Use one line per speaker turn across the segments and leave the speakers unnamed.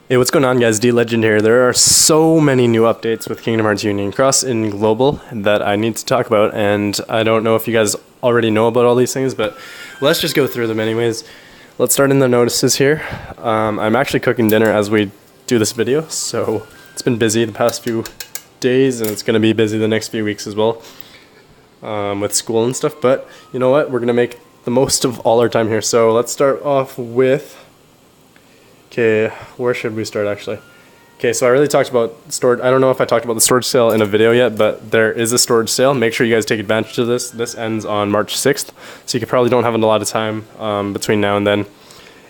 Hey, what's going on, guys? D-Legend here. There are so many new updates with Kingdom Hearts Union Cross in Global that I need to talk about, and I don't know if you guys already know about all these things, but let's just go through them anyways. Let's start in the notices here. I'm actually cooking dinner as we do this video, so it's been busy the past few days, and it's going to be busy the next few weeks as well with school and stuff, but you know what? We're going to make the most of all our time here. So let's start off with... Okay, where should we start actually? Okay, so I really talked about storage. I don't know if I talked about the storage sale in a video yet, but there is a storage sale. Make sure you guys take advantage of this. This ends on March 6th, so you probably don't have a lot of time between now and then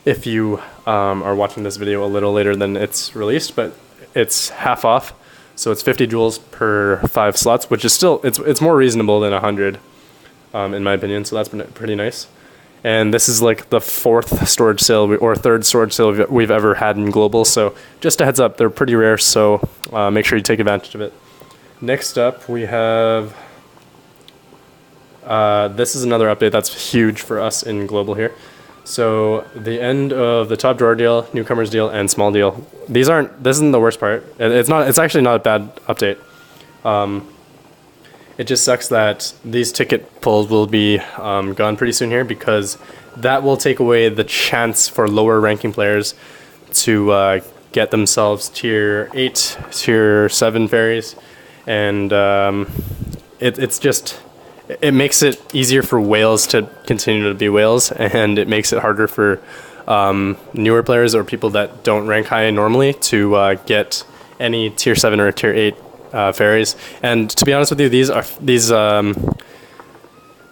if you are watching this video a little later than it's released, but it's half off. So it's 50 joules per 5 slots, which is still, it's more reasonable than 100 in my opinion, so that's been pretty nice. And this is like the fourth storage sale or third storage sale we've ever had in Global. So just a heads up, they're pretty rare. So make sure you take advantage of it. Next up, we have, this is another update that's huge for us in Global here. So the end of the top drawer deal, newcomers deal, and small deal. This isn't the worst part. It's actually not a bad update. It just sucks that these ticket pulls will be gone pretty soon here, because that will take away the chance for lower ranking players to get themselves tier 8, tier 7 fairies. And it makes it easier for whales to continue to be whales, and it makes it harder for newer players or people that don't rank high normally to get any tier 7 or tier 8 fairies. And to be honest with you, these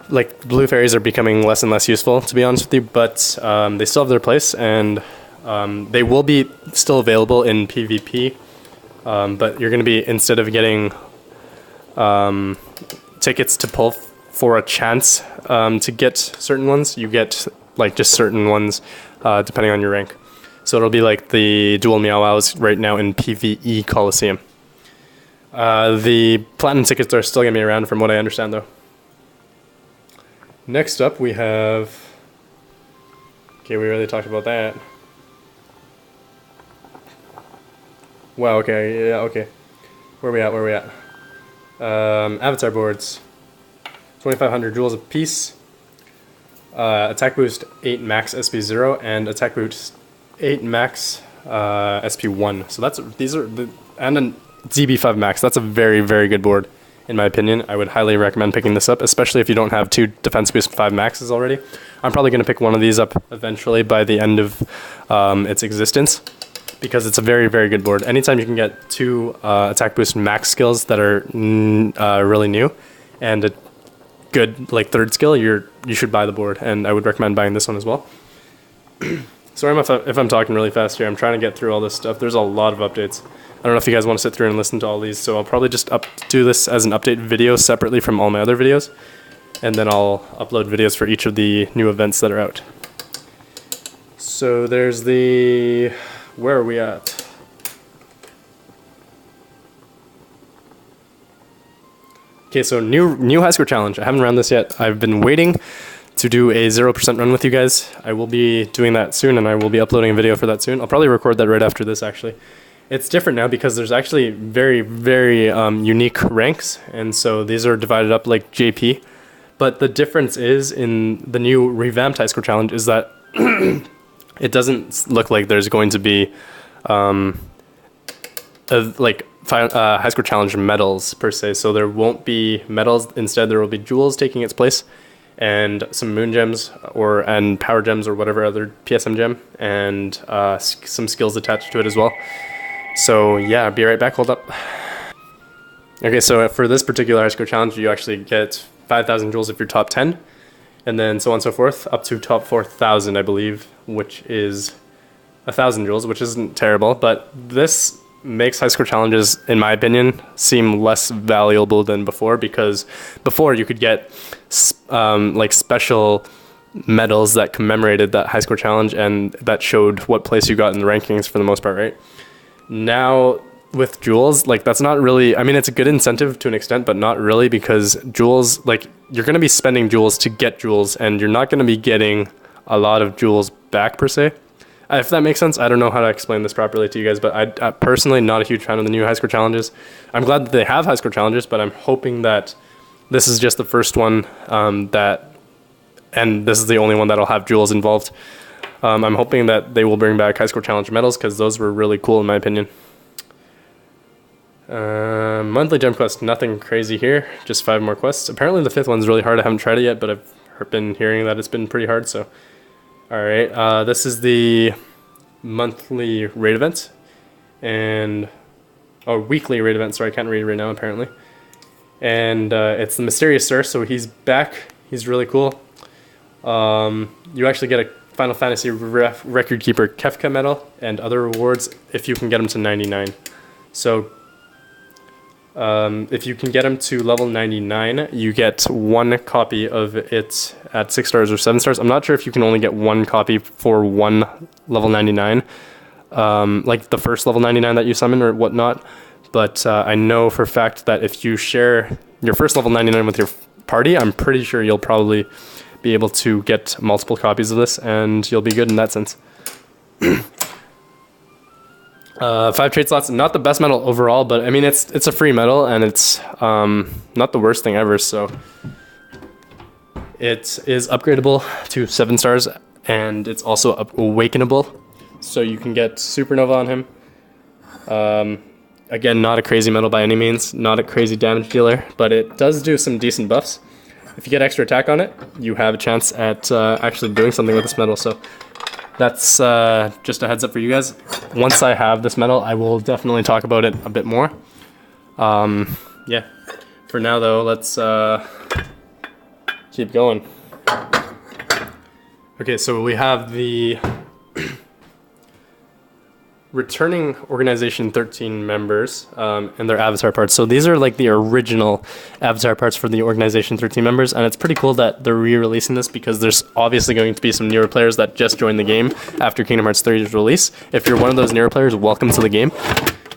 like blue fairies are becoming less and less useful, to be honest with you, but they still have their place, and they will be still available in PvP, but you're going to be, instead of getting tickets to pull for a chance to get certain ones, you get like just certain ones depending on your rank. So it'll be like the dual Meow Wows right now in PvE Coliseum. The platinum tickets are still going to be around from what I understand though. Next up we have... Okay, we already talked about that. Wow, okay, yeah, okay. Where are we at? Avatar boards. 2,500 joules a piece. Attack boost 8 max SP0 and attack boost 8 max SP1. So these are the... And an ZB5 Max. That's a very, very good board, in my opinion. I would highly recommend picking this up, especially if you don't have 2 Defense Boost 5 Maxes already. I'm probably going to pick one of these up eventually by the end of its existence, because it's a very, very good board. Anytime you can get 2 Attack Boost Max skills that are really new, and a good like 3rd skill, you should buy the board, and I would recommend buying this one as well. Sorry if I'm talking really fast here. I'm trying to get through all this stuff. There's a lot of updates. I don't know if you guys want to sit through and listen to all these, so I'll probably just do this as an update video separately from all my other videos, and then I'll upload videos for each of the new events that are out. So there's the... Where are we at? Okay, so new high score challenge. I haven't run this yet. I've been waiting to do a 0% run with you guys. I will be doing that soon, and I will be uploading a video for that soon. I'll probably record that right after this, actually. It's different now because there's actually very, very unique ranks, and so these are divided up like JP. But the difference is, in the new revamped high score challenge, is that it doesn't look like there's going to be high score challenge medals per se. So there won't be medals. Instead, there will be jewels taking its place, and some moon gems and power gems or whatever other PSM gem, and some skills attached to it as well. So yeah, I'll be right back, hold up. Okay, so for this particular high score challenge, you actually get 5,000 joules if you're top 10, and then so on and so forth, up to top 4,000, I believe, which is 1,000 joules, which isn't terrible, but this makes high score challenges, in my opinion, seem less valuable than before, because before you could get like special medals that commemorated that high score challenge and that showed what place you got in the rankings for the most part, right? Now with jewels, like that's not really, I mean, it's a good incentive to an extent, but not really, because jewels, like you're going to be spending jewels to get jewels, and you're not going to be getting a lot of jewels back per se. If that makes sense. I don't know how to explain this properly to you guys, but I personally not a huge fan of the new high score challenges. I'm glad that they have high score challenges, but I'm hoping that this is just the first one and this is the only one that'll have jewels involved. I'm hoping that they will bring back high score challenge medals because those were really cool in my opinion. Monthly gem quest, nothing crazy here, just 5 more quests. Apparently the 5th one's really hard. I haven't tried it yet, but I've been hearing that it's been pretty hard, so. Alright, this is the monthly raid event, weekly raid event, sorry, I can't read it right now apparently. And it's the Mysterious Sir, so he's back, he's really cool. You actually get a Final Fantasy Record Keeper Kefka medal and other rewards if you can get him to 99. So if you can get him to level 99, you get 1 copy of it at 6 stars or 7 stars. I'm not sure if you can only get 1 copy for 1 level 99, like the first level 99 that you summon or whatnot. But I know for a fact that if you share your first level 99 with your party, I'm pretty sure you'll probably be able to get multiple copies of this, and you'll be good in that sense. 5 trade slots, not the best medal overall, but I mean it's a free medal and it's not the worst thing ever. So it is upgradable to 7 stars and it's also awakenable, so you can get Supernova on him. Again, not a crazy medal by any means, not a crazy damage dealer, but it does do some decent buffs. If you get extra attack on it, you have a chance at actually doing something with this medal. So that's just a heads up for you guys. Once I have this medal, I will definitely talk about it a bit more. Yeah. For now, though, let's keep going. Okay, so we have the returning Organization 13 members and their avatar parts. So these are like the original avatar parts for the Organization 13 members, and it's pretty cool that they're re-releasing this because there's obviously going to be some newer players that just joined the game after Kingdom Hearts 3's release. If you're one of those newer players, welcome to the game.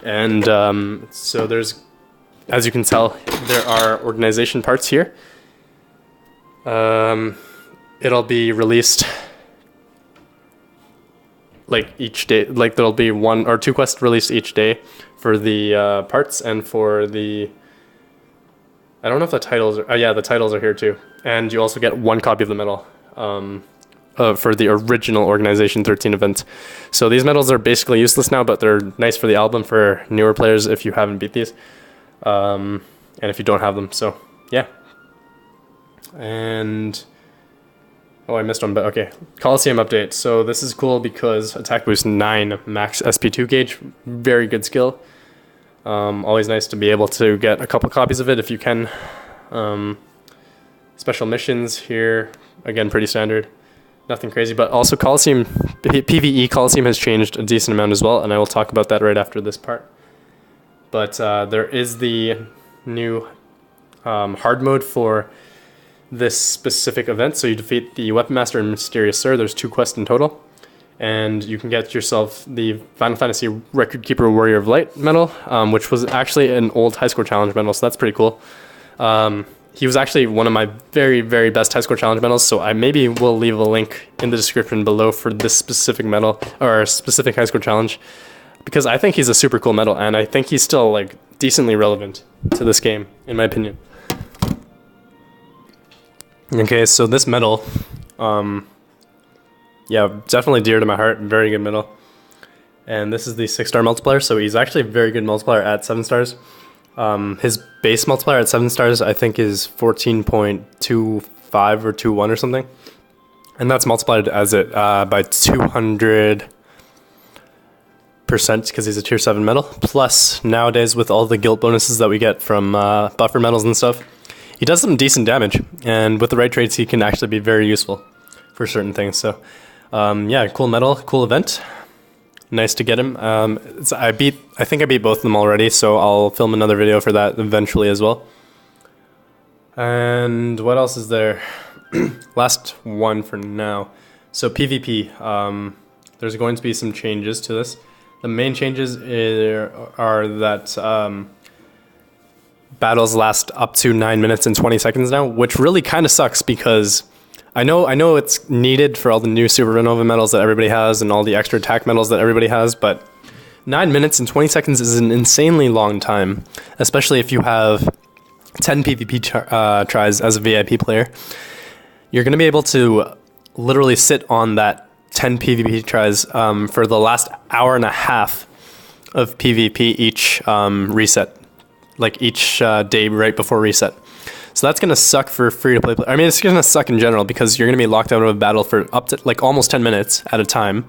And so there's, as you can tell, there are organization parts here. It'll be released like each day, like there'll be 1 or 2 quests released each day for the parts, and for the, I don't know if the titles are, yeah, the titles are here too. And you also get 1 copy of the medal for the original Organization 13 event. So these medals are basically useless now, but they're nice for the album for newer players if you haven't beat these, and if you don't have them. So yeah. And oh, I missed one, but okay. Coliseum update. So this is cool because attack boost 9, max SP2 gauge, very good skill. Always nice to be able to get a couple copies of it if you can. Special missions here, again, pretty standard. Nothing crazy, but also Coliseum, PvE Coliseum has changed a decent amount as well, and I will talk about that right after this part. But there is the new hard mode for this specific event. So you defeat the Weapon Master and Mysterious Sir. There's 2 quests in total, and you can get yourself the Final Fantasy Record Keeper Warrior of Light medal, which was actually an old high score challenge medal, so that's pretty cool. He was actually one of my very, very best high score challenge medals, so I maybe will leave a link in the description below for this specific medal, or specific high score challenge, because I think he's a super cool medal, and I think he's still like decently relevant to this game, in my opinion. Okay, so this medal, yeah, definitely dear to my heart, very good medal. And this is the 6-star multiplier, so he's actually a very good multiplier at 7 stars. His base multiplier at 7 stars, I think, is 14.25 or 21 or something. And that's multiplied as it by 200% because he's a tier 7 medal. Plus, nowadays, with all the guilt bonuses that we get from buffer medals and stuff, he does some decent damage, and with the right traits, he can actually be very useful for certain things. So, yeah, cool medal, cool event. Nice to get him. I think I beat both of them already, so I'll film another video for that eventually as well. And what else is there? Last one for now. So PvP. There's going to be some changes to this. The main changes are that battles last up to 9 minutes and 20 seconds now, which really kind of sucks because know it's needed for all the new supernova medals that everybody has and all the extra attack medals that everybody has, but 9 minutes and 20 seconds is an insanely long time, especially if you have 10 PvP tries as a VIP player. You're going to be able to literally sit on that 10 PvP tries for the last hour and a half of PvP each reset, like each day right before reset. So that's going to suck for free-to-play players. I mean, it's going to suck in general because you're going to be locked out of a battle for up to like almost 10 minutes at a time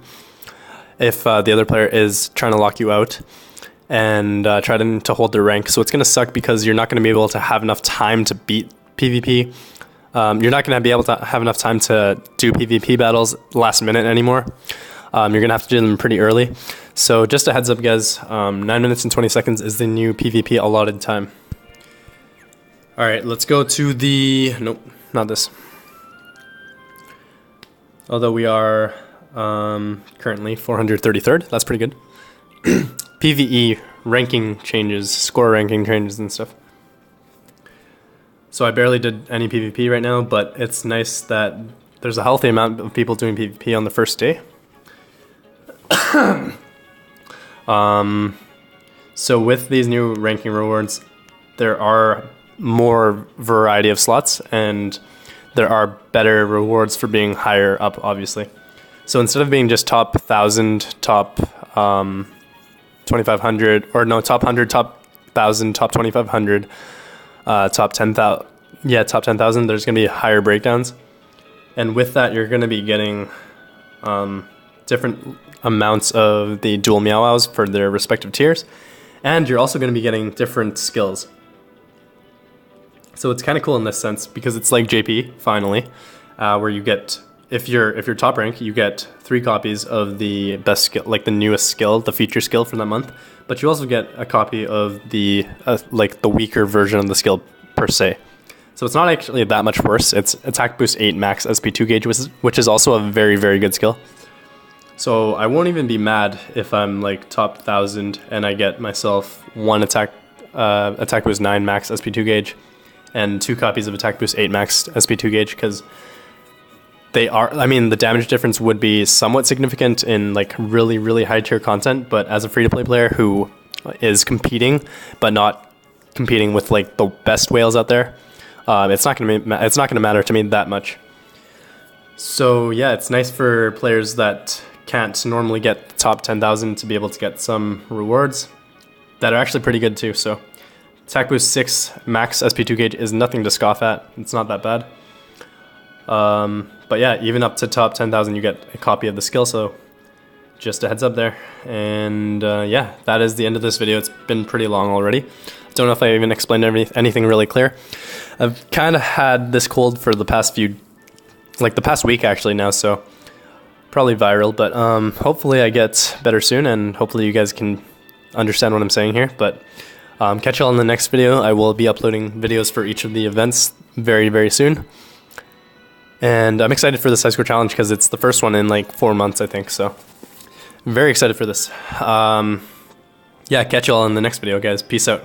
if the other player is trying to lock you out and try to hold their rank. So it's going to suck because you're not going to be able to have enough time to beat PvP. You're not going to be able to have enough time to do PvP battles last minute anymore. You're going to have to do them pretty early. So just a heads up, guys, 9 minutes and 20 seconds is the new PvP allotted time. All right, let's go to the... Nope, not this. Although we are currently 433rd. That's pretty good. PvE ranking changes, score ranking changes and stuff. So I barely did any PvP right now, but it's nice that there's a healthy amount of people doing PvP on the first day. So with these new ranking rewards, there are more variety of slots and there are better rewards for being higher up, obviously. So instead of being just top 1,000, top 2,500, or no, top 100, top 1,000, top 2,500, top 10,000, yeah, top 10,000, there's going to be higher breakdowns. And with that, you're going to be getting different amounts of the dual Meow Wows for their respective tiers. And you're also going to be getting different skills. So it's kind of cool in this sense because it's like JP, finally, where you get, if you're top rank, you get 3 copies of the best skill, like the newest skill, the feature skill for that month. But you also get a copy of the like the weaker version of the skill per se. So it's not actually that much worse. It's attack boost 8 max SP2 gauge, which is also a very, very good skill. So I won't even be mad if I'm like top 1,000 and I get myself 1 attack boost 9 max SP2 gauge and 2 copies of attack boost 8 max SP2 gauge, because they are, I mean, the damage difference would be somewhat significant in like really, really high tier content, but as a free-to-play player who is competing, but not competing with like the best whales out there, it's not gonna matter to me that much. So yeah, it's nice for players that can't normally get top 10,000 to be able to get some rewards that are actually pretty good too. So attack boost 6 max SP2 gauge is nothing to scoff at. It's not that bad. But yeah, even up to top 10,000 you get a copy of the skill, so just a heads up there. And yeah, that is the end of this video. It's been pretty long already. Don't know if I even explained anything really clear. I've kind of had this cold for the past the past week actually now, so probably viral, but hopefully I get better soon, and hopefully you guys can understand what I'm saying here. But catch you all in the next video. I will be uploading videos for each of the events very, very soon. And I'm excited for this high score challenge because it's the first one in like 4 months, I think. So I'm very excited for this. Yeah, catch you all in the next video, guys. Peace out.